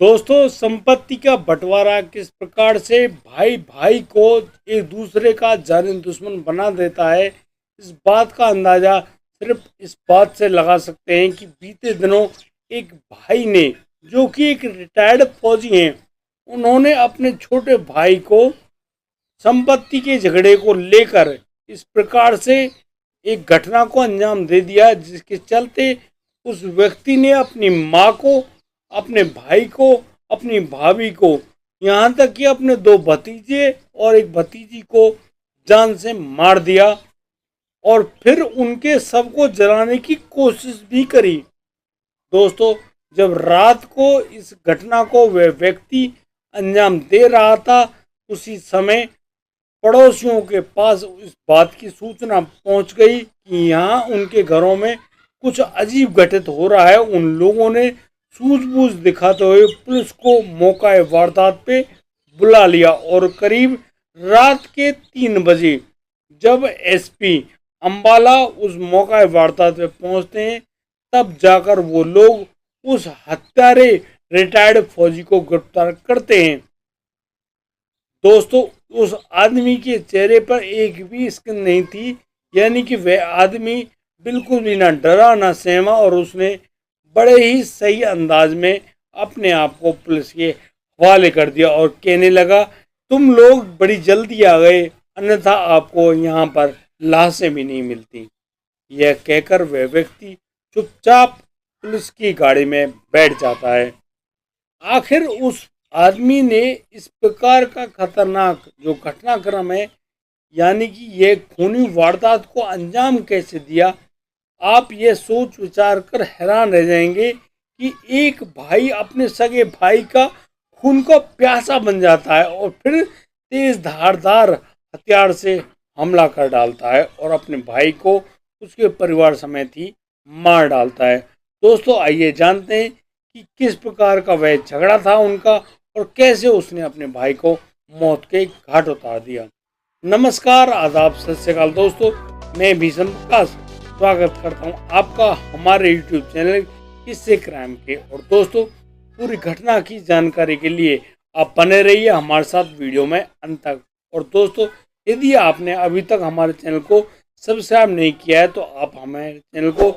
दोस्तों, संपत्ति का बंटवारा किस प्रकार से भाई भाई को एक दूसरे का जानी दुश्मन बना देता है, इस बात का अंदाजा सिर्फ इस बात से लगा सकते हैं कि बीते दिनों एक भाई ने, जो कि एक रिटायर्ड फौजी हैं, उन्होंने अपने छोटे भाई को संपत्ति के झगड़े को लेकर इस प्रकार से एक घटना को अंजाम दे दिया, जिसके चलते उस व्यक्ति ने अपनी माँ को, अपने भाई को, अपनी भाभी को, यहाँ तक कि अपने दो भतीजे और एक भतीजी को जान से मार दिया और फिर उनके सबको जलाने की कोशिश भी करी। दोस्तों, जब रात को इस घटना को वह व्यक्ति अंजाम दे रहा था, उसी समय पड़ोसियों के पास इस बात की सूचना पहुंच गई कि यहाँ उनके घरों में कुछ अजीब घटित हो रहा है। उन लोगों ने सूझबूझ दिखाते हुए पुलिस को मौका वारदात पे बुला लिया और करीब रात के 3 बजे जब एसपी अंबाला उस मौका वारदात पे पहुंचते हैं, तब जाकर वो लोग उस हत्यारे रिटायर्ड फौजी को गिरफ्तार करते हैं। दोस्तों, उस आदमी के चेहरे पर एक भी स्किन नहीं थी, यानी कि वह आदमी बिल्कुल भी ना डरा ना सहमा और उसने बड़े ही सही अंदाज में अपने आप को पुलिस के हवाले कर दिया और कहने लगा, तुम लोग बड़ी जल्दी आ गए, अन्यथा आपको यहाँ पर लाशें भी नहीं मिलती। यह कहकर वह व्यक्ति चुपचाप पुलिस की गाड़ी में बैठ जाता है। आखिर उस आदमी ने इस प्रकार का खतरनाक जो घटनाक्रम है, यानी कि यह खूनी वारदात को अंजाम कैसे दिया, आप ये सोच विचार कर हैरान रह जाएंगे कि एक भाई अपने सगे भाई का खून का प्यासा बन जाता है और फिर तेज धारदार हथियार से हमला कर डालता है और अपने भाई को उसके परिवार समेत ही मार डालता है। दोस्तों, आइए जानते हैं कि किस प्रकार का वह झगड़ा था उनका और कैसे उसने अपने भाई को मौत के घाट उतार दिया। नमस्कार, आदाब, सत श्री अकाल दोस्तों, मैं भीषण प्रकाश स्वागत करता हूं आपका हमारे YouTube चैनल किस्से क्राइम के। और दोस्तों, पूरी घटना की जानकारी के लिए आप बने रहिए हमारे साथ वीडियो में अंत तक। और दोस्तों, यदि आपने अभी तक हमारे चैनल को सब्सक्राइब नहीं किया है तो आप हमारे चैनल को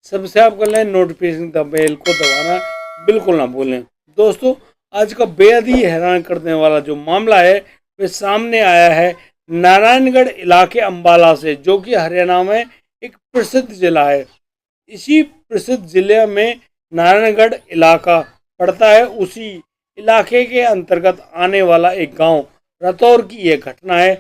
सब्सक्राइब कर लें, नोटिफिकेशन बेल को दबाना बिल्कुल ना भूलें। दोस्तों, आज का बेहद ही हैरान करने वाला जो मामला है वह सामने आया है नारायणगढ़ इलाके अंबाला से, जो कि हरियाणा में एक प्रसिद्ध जिला है। इसी प्रसिद्ध जिले में नारायणगढ़ इलाका पड़ता है। उसी इलाके के अंतर्गत आने वाला एक गांव रतौर की यह घटना है।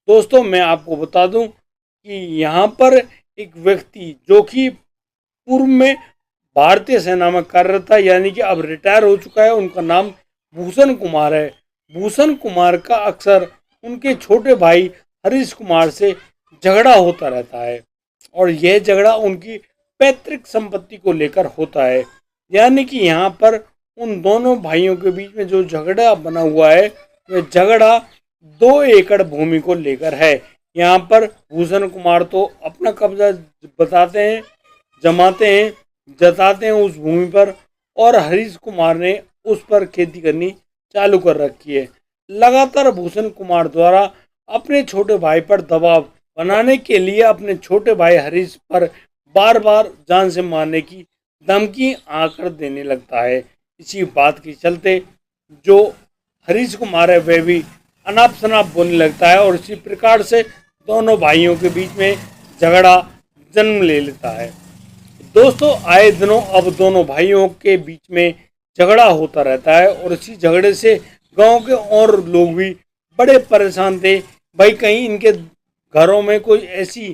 दोस्तों, मैं आपको बता दूं कि यहाँ पर एक व्यक्ति जो कि पूर्व में भारतीय सेना में कार्यरत था, यानी कि अब रिटायर हो चुका है, उनका नाम भूषण कुमार है। भूषण कुमार का अक्सर उनके छोटे भाई हरीश कुमार से झगड़ा होता रहता है और यह झगड़ा उनकी पैतृक संपत्ति को लेकर होता है। यानी कि यहाँ पर उन दोनों भाइयों के बीच में जो झगड़ा बना हुआ है वह झगड़ा 2 एकड़ भूमि को लेकर है। यहाँ पर भूषण कुमार तो अपना कब्जा बताते हैं, जमाते हैं, जताते हैं उस भूमि पर, और हरीश कुमार ने उस पर खेती करनी चालू कर रखी है। लगातार भूषण कुमार द्वारा अपने छोटे भाई पर दबाव बनाने के लिए अपने छोटे भाई हरीश पर बार बार जान से मारने की धमकी आकर देने लगता है। इसी बात के चलते जो हरीश कुमार है वह भी अनाप शनाप बोलने लगता है और इसी प्रकार से दोनों भाइयों के बीच में झगड़ा जन्म ले लेता है। दोस्तों, आए दिनों अब दोनों भाइयों के बीच में झगड़ा होता रहता है और इसी झगड़े से गांव के और लोग भी बड़े परेशान थे। भाई कहीं इनके घरों में कोई ऐसी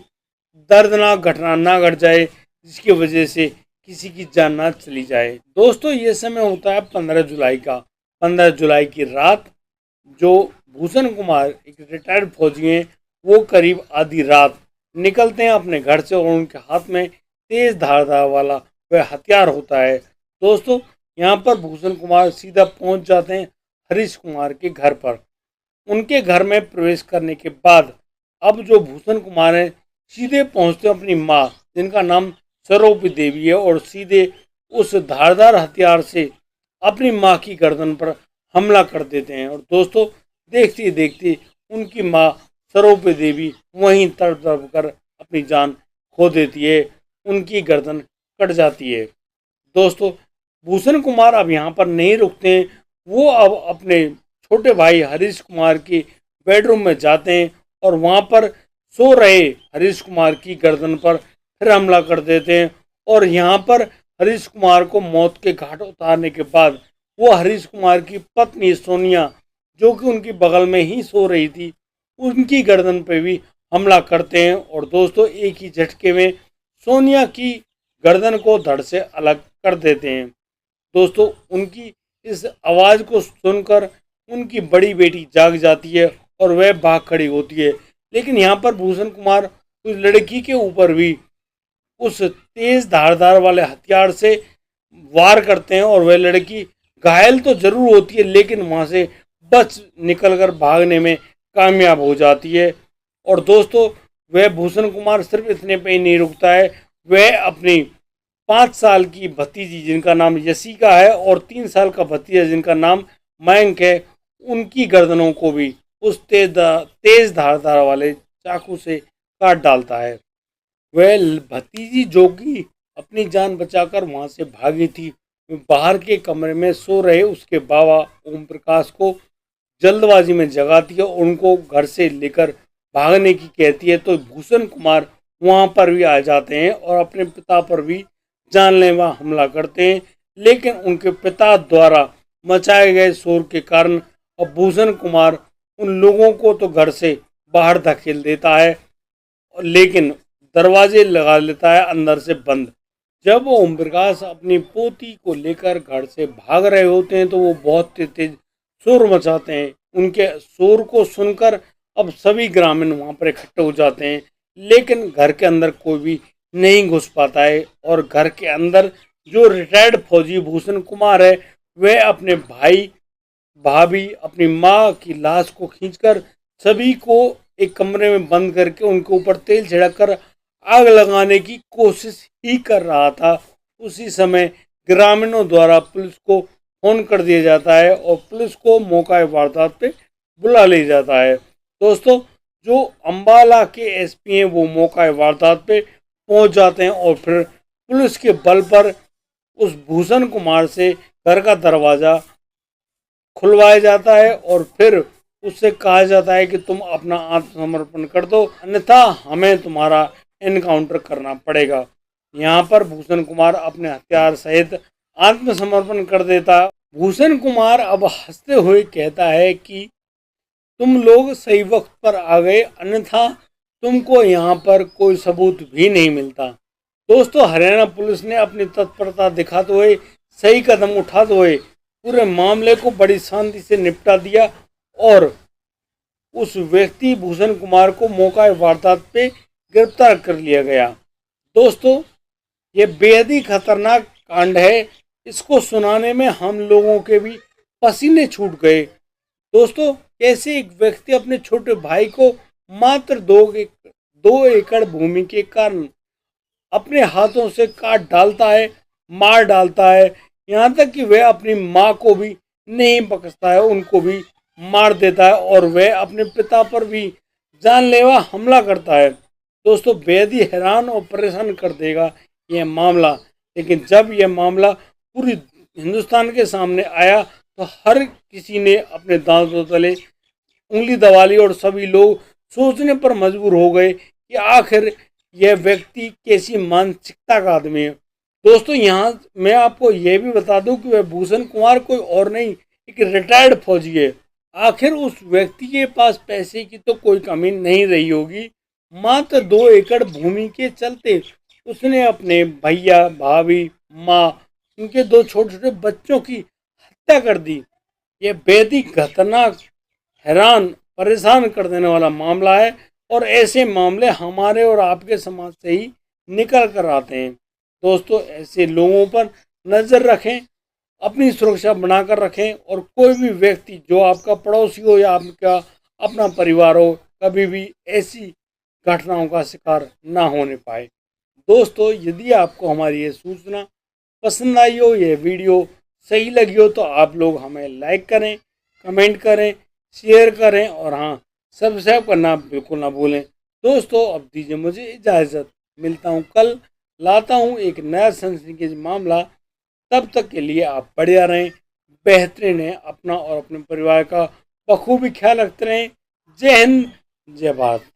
दर्दनाक घटना ना घट जाए जिसकी वजह से किसी की जान ना चली जाए। दोस्तों, ये समय होता है 15 जुलाई का। 15 जुलाई की रात जो भूषण कुमार एक रिटायर्ड फौजी हैं, वो करीब आधी रात निकलते हैं अपने घर से और उनके हाथ में तेज धारदार वाला वह हथियार होता है। दोस्तों, यहाँ पर भूषण कुमार सीधा पहुँच जाते हैं हरीश कुमार के घर पर। उनके घर में प्रवेश करने के बाद अब जो भूषण कुमार हैं सीधे पहुँचते अपनी माँ, जिनका नाम सरोपी देवी है, और सीधे उस धारदार हथियार से अपनी माँ की गर्दन पर हमला कर देते हैं। और दोस्तों, देखते देखते उनकी माँ सरोपे देवी वहीं तड़प तड़प कर अपनी जान खो देती है, उनकी गर्दन कट जाती है। दोस्तों, भूषण कुमार अब यहाँ पर नहीं रुकते हैं, वो अब अपने छोटे भाई हरीश कुमार के बेडरूम में जाते हैं और वहाँ पर सो रहे हरीश कुमार की गर्दन पर फिर हमला कर देते हैं। और यहाँ पर हरीश कुमार को मौत के घाट उतारने के बाद वो हरीश कुमार की पत्नी सोनिया, जो कि उनकी बगल में ही सो रही थी, उनकी गर्दन पे भी हमला करते हैं। और दोस्तों, एक ही झटके में सोनिया की गर्दन को धड़ से अलग कर देते हैं। दोस्तों, उनकी इस आवाज़ को सुनकर उनकी बड़ी बेटी जाग जाती है और वह भाग खड़ी होती है। लेकिन यहाँ पर भूषण कुमार उस लड़की के ऊपर भी उस तेज धारदार वाले हथियार से वार करते हैं और वह लड़की घायल तो जरूर होती है, लेकिन वहाँ से बच निकलकर भागने में कामयाब हो जाती है। और दोस्तों, वह भूषण कुमार सिर्फ इतने पे ही नहीं रुकता है, वह अपनी 5 साल की भतीजी जिनका नाम यशिका है और 3 साल का भतीजा जिनका नाम मयंक है, उनकी गर्दनों को भी उस तेज धारदार वाले चाकू से काट डालता है। वह भतीजी जो कि अपनी जान बचाकर वहां से भागी थी, बाहर के कमरे में सो रहे उसके बाबा ओम प्रकाश को जल्दबाजी में जगाती है और उनको घर से लेकर भागने की कहती है। तो भूषण कुमार वहां पर भी आ जाते हैं और अपने पिता पर भी जानलेवा हमला करते हैं, लेकिन उनके पिता द्वारा मचाए गए शोर के कारण अब भूषण कुमार उन लोगों को तो घर से बाहर धकेल देता है, लेकिन दरवाजे लगा लेता है अंदर से बंद। जब ओम प्रकाश अपनी पोती को लेकर घर से भाग रहे होते हैं तो वो बहुत तेज शोर मचाते हैं। उनके शोर को सुनकर अब सभी ग्रामीण वहां पर इकट्ठे हो जाते हैं, लेकिन घर के अंदर कोई भी नहीं घुस पाता है। और घर के अंदर जो रिटायर्ड फौजी भूषण कुमार है, वह अपने भाई भाभी अपनी माँ की लाश को खींचकर सभी को एक कमरे में बंद करके उनके ऊपर तेल छिड़ककर आग लगाने की कोशिश ही कर रहा था। उसी समय ग्रामीणों द्वारा पुलिस को फोन कर दिया जाता है और पुलिस को मौका वारदात पे बुला लिया जाता है। दोस्तों, जो अंबाला के एसपी हैं वो मौका वारदात पे पहुंच जाते हैं और फिर पुलिस के बल पर उस भूषण कुमार से घर का दरवाज़ा खुलवाया जाता है और फिर उससे कहा जाता है कि तुम अपना आत्मसमर्पण कर दो, अन्यथा हमें तुम्हारा एनकाउंटर करना पड़ेगा। यहाँ पर भूषण कुमार अपने हथियार सहित आत्मसमर्पण कर देता। भूषण कुमार अब हंसते हुए कहता है कि तुम लोग सही वक्त पर आ गए, अन्यथा तुमको यहाँ पर कोई सबूत भी नहीं मिलता। दोस्तों, हरियाणा पुलिस ने अपनी तत्परता दिखाते हुए सही कदम उठाते हुए पूरे मामले को बड़ी शांति से निपटा दिया और उस व्यक्ति भूषण कुमार को मौका वारदात पे गिरफ्तार कर लिया गया। दोस्तों, ये बेहद ही खतरनाक कांड है, इसको सुनाने में हम लोगों के भी पसीने छूट गए। दोस्तों, कैसे एक व्यक्ति अपने छोटे भाई को मात्र 2 एकड़ भूमि के कारण अपने हाथों से काट डालता है, मार डालता है, यहाँ तक कि वह अपनी माँ को भी नहीं बख्शता है, उनको भी मार देता है और वह अपने पिता पर भी जानलेवा हमला करता है। दोस्तों, बेहद ही हैरान और परेशान कर देगा यह मामला। लेकिन जब यह मामला पूरी हिंदुस्तान के सामने आया तो हर किसी ने अपने दांतों तले उंगली दबा ली और सभी लोग सोचने पर मजबूर हो गए कि आखिर यह व्यक्ति कैसी मानसिकता का आदमी है। दोस्तों, यहाँ मैं आपको यह भी बता दूं कि वह भूषण कुमार कोई और नहीं, एक रिटायर्ड फौजी है। आखिर उस व्यक्ति के पास पैसे की तो कोई कमी नहीं रही होगी, मात्र 2 एकड़ भूमि के चलते उसने अपने भैया भाभी माँ उनके 2 छोटे छोटे बच्चों की हत्या कर दी। यह बेहद ही खतरनाक, हैरान, परेशान कर देने वाला मामला है और ऐसे मामले हमारे और आपके समाज से ही निकल कर आते हैं। दोस्तों, ऐसे लोगों पर नज़र रखें, अपनी सुरक्षा बनाकर रखें और कोई भी व्यक्ति जो आपका पड़ोसी हो या आपका अपना परिवार हो, कभी भी ऐसी घटनाओं का शिकार ना होने पाए। दोस्तों, यदि आपको हमारी ये सूचना पसंद आई हो, यह वीडियो सही लगी हो तो आप लोग हमें लाइक करें, कमेंट करें, शेयर करें और हाँ, सब्सक्राइब करना बिल्कुल ना भूलें। दोस्तों अब दीजिए मुझे इजाज़त, मिलता हूँ कल, लाता हूँ एक नया सनसनीखेज मामला। तब तक के लिए आप बढ़िया रहें, बेहतरीन रहें, अपना और अपने परिवार का बखूबी ख्याल रखते रहें। जय हिंद, जय भारत।